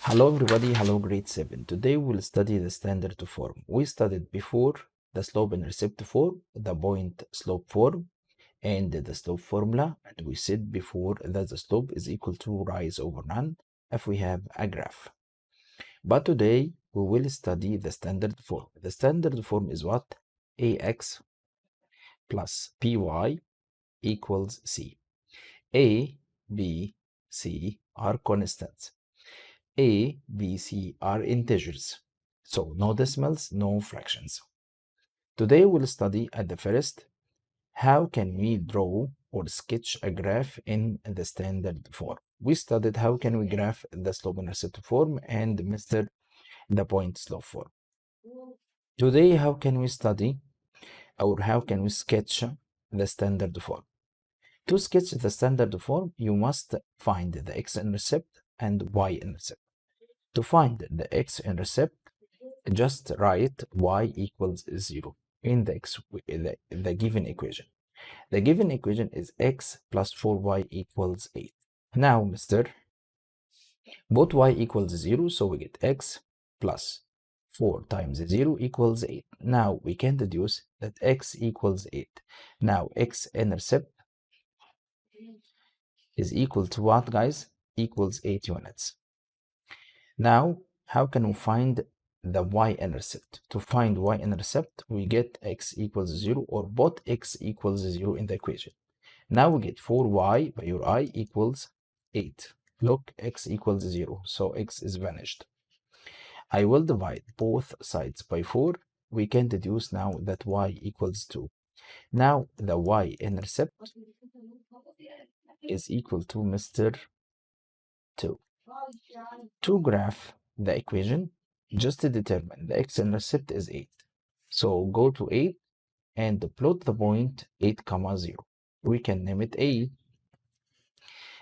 Hello everybody, hello grade 7. Today we'll study the standard form. We studied before the slope-intercept form, the point slope form, and the slope formula. And we said before that the slope is equal to rise over none if we have a graph. But today we will study the standard form. The standard form is what? Ax plus by equals c. A, B, C are constants. A, B, C are integers. So no decimals, no fractions. Today we'll study at the first, how can we draw or sketch a graph in the standard form. We studied how can we graph the slope-intercept form and master the point slope form. Today, how can we study or how can we sketch the standard form? To sketch the standard form, you must find the x-intercept and y-intercept. To find the x-intercept, just write y equals 0 in the given equation. The given equation is x plus 4y equals 8. Now, mister, both y equals 0, so we get x plus 4 times 0 equals 8. Now, we can deduce that x equals 8. Now, x-intercept is equal to what, guys? Equals 8 units. Now, how can we find the y-intercept? To find y-intercept, we get x equals 0 or both x equals 0 in the equation. Now we get 4y by your I equals 8. Look, x equals 0, so x is vanished. I will divide both sides by 4. We can deduce now that y equals 2. Now the y-intercept is equal to Mr. 2. To graph the equation, just to determine the x-intercept is 8. So go to 8 and plot the point 8, 0. We can name it A.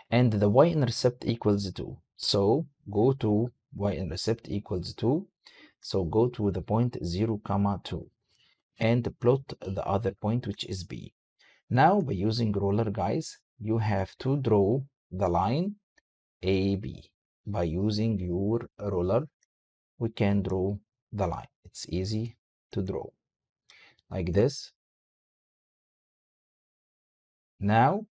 And the y-intercept equals 2. So go to y-intercept equals 2. So go to the point 0, 2 and plot the other point, which is B. Now by using ruler, guys, you have to draw the line AB. By using your ruler, we can draw the line. It's easy to draw like this. Now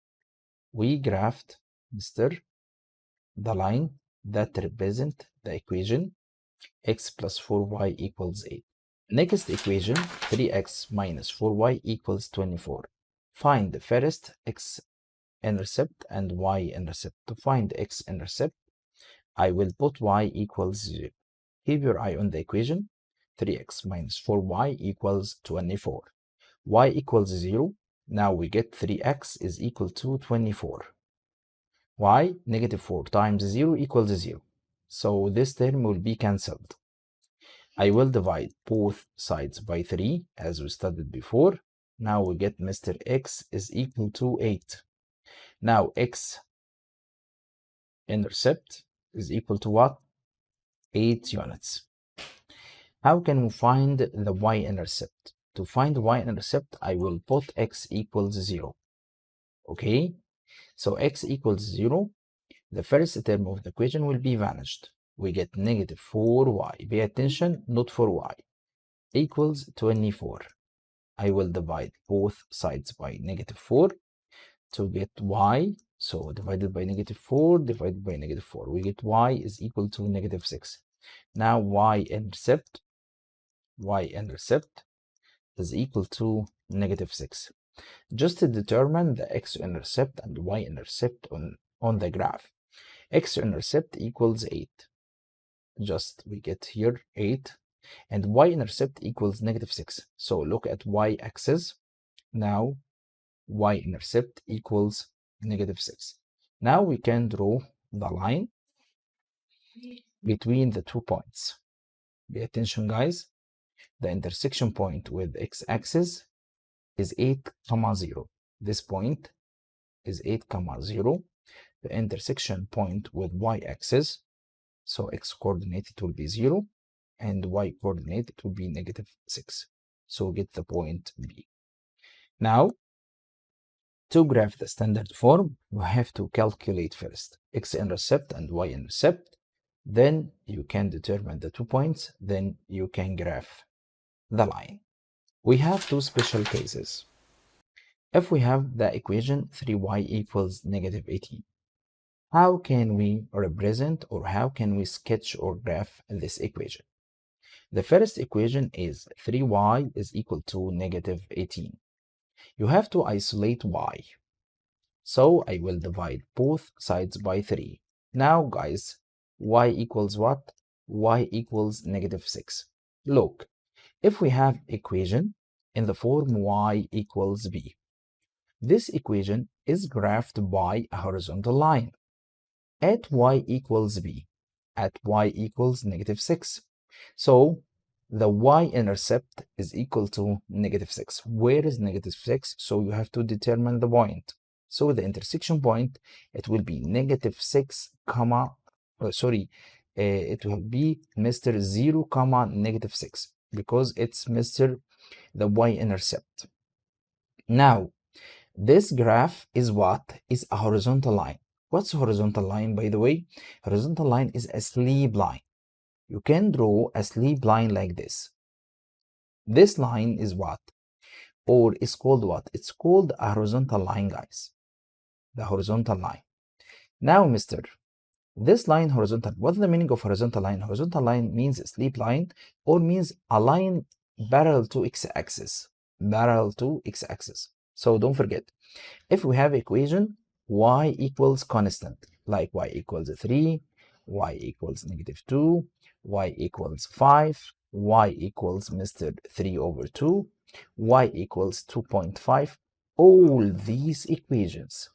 we graphed the line that represent the equation x plus 4y equals 8. Next equation, 3x minus 4y equals 24. Find the first x-intercept and y-intercept. To find x-intercept, I will put y equals 0. Keep your eye on the equation. 3x minus 4y equals 24. Y equals 0. Now we get 3x is equal to 24. Y, negative 4 times 0 equals 0. So this term will be cancelled. I will divide both sides by 3 as we studied before. Now we get Mr. X is equal to 8. Now x-intercept is equal to what? 8 units. How can we find the y-intercept? To find y-intercept, I will put x equals 0. Okay? So x equals 0. The first term of the equation will be vanished. We get negative 4y. Pay attention, not 4y. Equals 24. I will divide both sides by negative 4 to get y. So divided by negative 4 divided by negative 4. We get y is equal to negative 6. Now y-intercept is equal to negative 6. Just to determine the x-intercept and y-intercept on the graph. X-intercept equals 8. Just we get here 8. And y-intercept equals negative 6. So look at y-axis. Now y-intercept equals negative 6. Now we can draw the line between the 2 points. Pay attention, guys. The intersection point with x-axis is 8, 0. This point is 8, 0. The intersection point with y-axis, so x-coordinate it will be 0, and y-coordinate it will be negative 6. So get the point B. Now, to graph the standard form, we have to calculate first x-intercept and y-intercept. Then you can determine the 2 points, then you can graph the line. We have two special cases. If we have the equation 3y equals negative 18, how can we represent or how can we sketch or graph this equation? The first equation is 3y is equal to negative 18. You have to isolate y. So I will divide both sides by 3. Now guys, y equals what? Y equals negative 6. Look, if we have equation in the form y equals b, this equation is graphed by a horizontal line at y equals b, at y equals negative 6. So the y-intercept is equal to negative 6. Where is negative 6? So you have to determine the point. So the intersection point, it will be negative 6, comma, it will be Mr. 0, comma, negative 6 because it's Mr. the y-intercept. Now, this graph is what? Is a horizontal line. What's a horizontal line, by the way? Horizontal line is a sleep line. You can draw a sleep line like this. This line is what? Or is called what? It's called a horizontal line, guys. The horizontal line. Now, mister, this line horizontal, what's the meaning of horizontal line? Horizontal line means a sleep line or means a line parallel to x-axis. Parallel to x-axis. So don't forget, if we have equation y equals constant, like y equals 3, y equals negative 2, y equals 5, y equals Mr. 3 over 2, y equals 2.5, all these equations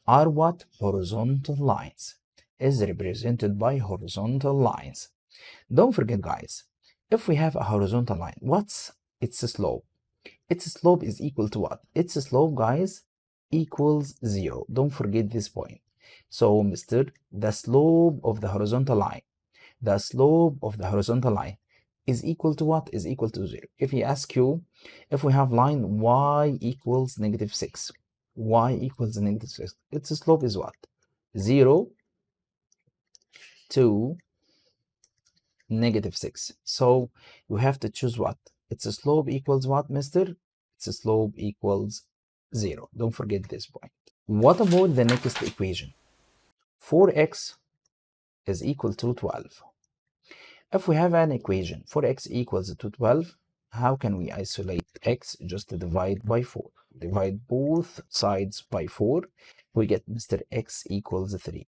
are what? Horizontal lines, is represented by horizontal lines. Don't forget, guys, if we have a horizontal line, what's its slope? Its slope is equal to what? Its slope, guys, equals 0. Don't forget this point. So, mister, the slope of the horizontal line, the slope of the horizontal line is equal to what? Is equal to 0. If he asks you, if we have line y equals negative 6, y equals negative 6, its slope is what? 0 to negative 6. So you have to choose what? Its slope equals what, mister? Its slope equals 0. Don't forget this point. What about the next equation? 4x is equal to 12. If we have an equation 4x equals to 12, how can we isolate x? Just divide by 4. Divide both sides by 4. We get Mr. x equals 3.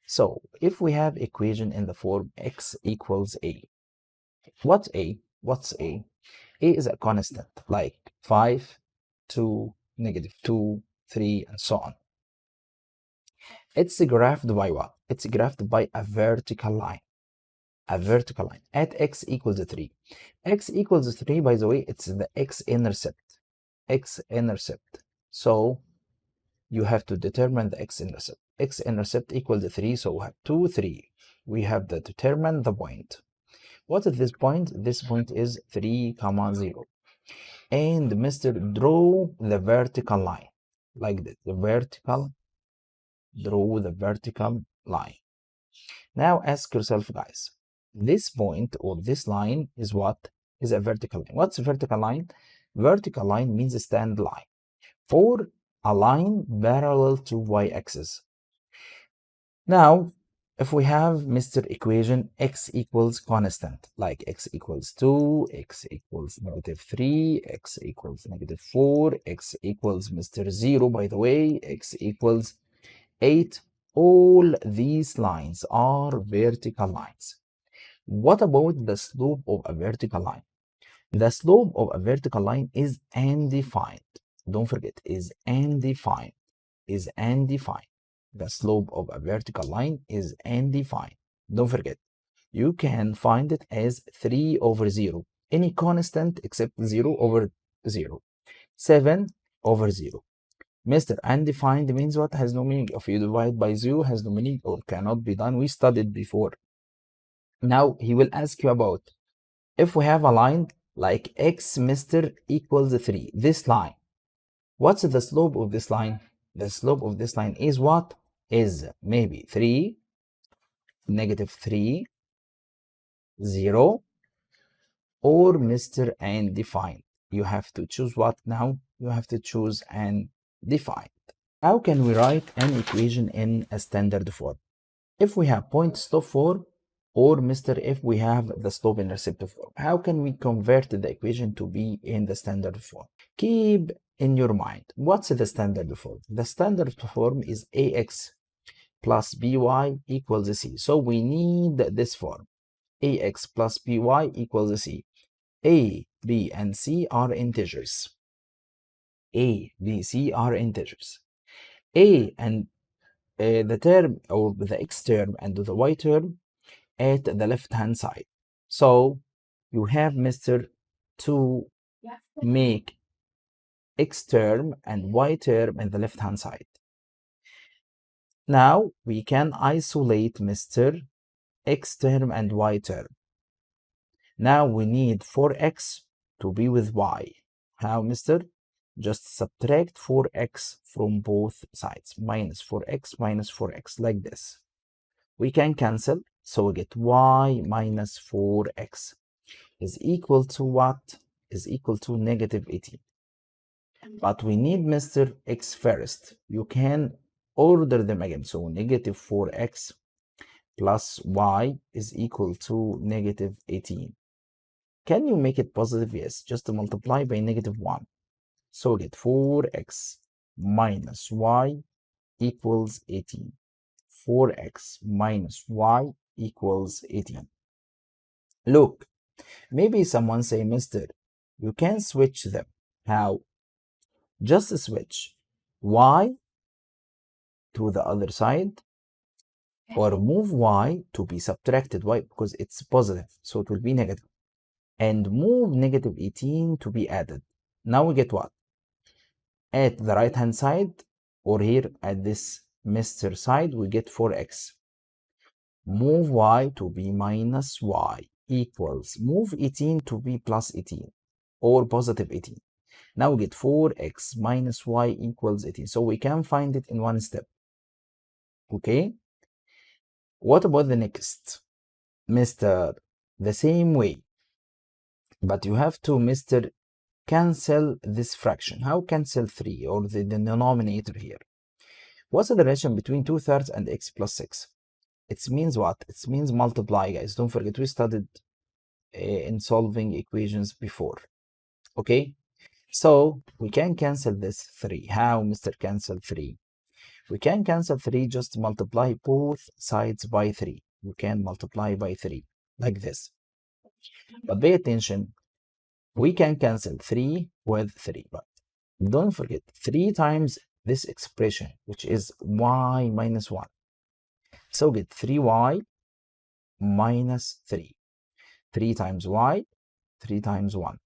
So if we have equation in the form x equals a, what's a? What's a? A is a constant like 5, 2, negative 2, 3, and so on. It's graphed by what? It's graphed by a vertical line. A vertical line at x equals 3. X equals 3, by the way, it's the x-intercept. X-intercept. So you have to determine the x-intercept. X-intercept equals 3, so we have 2, 3. We have to determine the point. What is this point? This point is 3, 0. And Mr. Draw the vertical line. Like this. Draw the vertical line. Now ask yourself, guys, this point or this line is what? Is a vertical line. What's a vertical line? Vertical line means a stand line or a line parallel to y-axis. Now, if we have Mr. Equation x equals constant, like x equals 2, x equals negative 3, x equals negative 4, x equals Mr. 0, by the way, x equals 8, all these lines are vertical lines. What about the slope of a vertical line? The slope of a vertical line is undefined. Don't forget, is undefined. Is undefined. The slope of a vertical line is undefined. Don't forget, you can find it as 3 over 0. Any constant except 0 over 0. 7 over 0. Mr. Undefined means what? Has no meaning. If you divide by 0, has no meaning or cannot be done. We studied before. Now he will ask you about if we have a line like x, Mr. equals 3. This line. What's the slope of this line? The slope of this line is what? Is maybe 3 -3, 0, or Mr. and defined. You have to choose what now? You have to choose and define. How can we write an equation in a standard form? If we have point slope form, or Mr. if we have the slope intercept form, how can we convert the equation to be in the standard form? Keep in your mind, what's the standard form? The standard form is ax plus by equals c. So we need this form. Ax plus by equals c. A, b, and c are integers. A, b, c are integers. A and the term or the x term and the y term at the left hand side. So you have Mr. to make x term and y term in the left hand side. Now we can isolate Mr. x term and y term. Now we need 4x to be with y. How, Mr.? Just subtract 4x from both sides. Minus 4x minus 4x, like this. We can cancel, so we get y minus 4x is equal to what? Is equal to -18. But we need Mr. X first. You can order them again. So -4x plus y is equal to -18. Can you make it positive? Yes, just multiply by -1. So we get 4x minus y equals 18. 4x minus y equals 18. Look, maybe someone say, Mister, you can switch them. How? Just switch y to the other side, or move y to be subtracted y because it's positive, so it will be negative, and move -18 to be added. Now we get what? At the right hand side, or here at this Mr. side, we get 4x. Move y to be minus y equals, move 18 to be plus 18 or positive 18. Now we get 4x minus y equals 18. So we can find it in one step. Okay? What about the next? Mr. The same way. But you have to, Mr. cancel this fraction. How cancel 3 or the denominator here? What's the relation between 2/3 and x plus 6? It means what? It means multiply, guys. Don't forget, we studied in solving equations before. Okay? So we can cancel this 3. How, Mr. Cancel 3? We can cancel 3, just multiply both sides by 3. We can multiply by 3, like this. But pay attention, we can cancel 3 with 3. But don't forget, 3 times this expression, which is y minus 1. So get 3y minus 3. 3 times y, 3 times 1.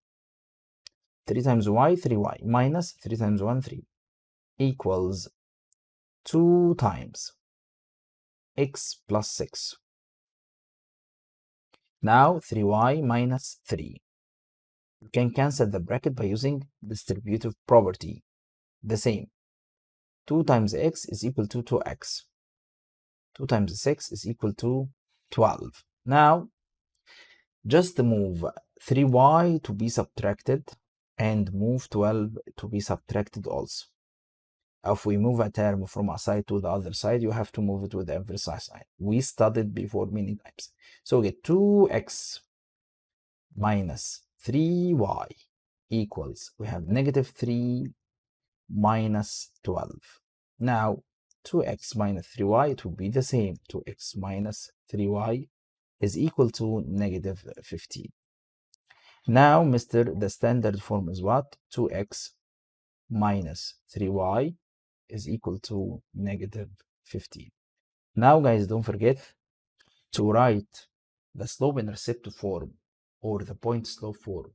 3 times y, 3y, minus 3 times 1, 3, equals 2 times x plus 6. Now 3y minus 3. You can cancel the bracket by using distributive property. The same. 2 times x is equal to 2x. 2 times 6 is equal to 12. Now, just move 3y to be subtracted and move 12 to be subtracted also. If we move a term from a side to the other side, you have to move it with every side. We studied before many times. So we get 2x minus 3y equals, we have -3 minus 12. Now, 2x minus 3y, it will be the same. 2x minus 3y is equal to -15. Now, Mr. The standard form is what? 2x minus 3y is equal to -15. Now, guys, don't forget to write the slope-intercept form or the point slope form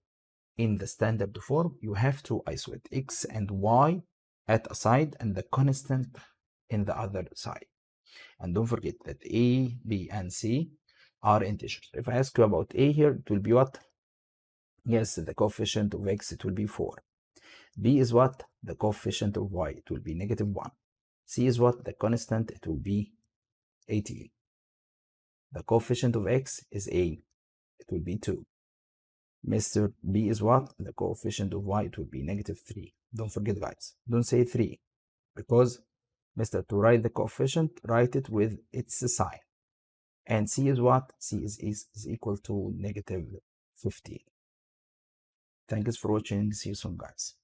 in the standard form. You have to isolate x and y at a side and the constant in the other side. And don't forget that a, b, and c are integers. If I ask you about a here, it will be what? Yes, the coefficient of x, it will be 4. B is what? The coefficient of y, it will be -1. C is what? The constant, it will be 18. The coefficient of x is a, it will be 2. Mr. B is what? The coefficient of y, it will be -3. Don't forget, guys, don't say 3, because Mr. to write the coefficient, write it with its sign. And C is what? C is equal to -15. Thanks for watching. See you soon, guys.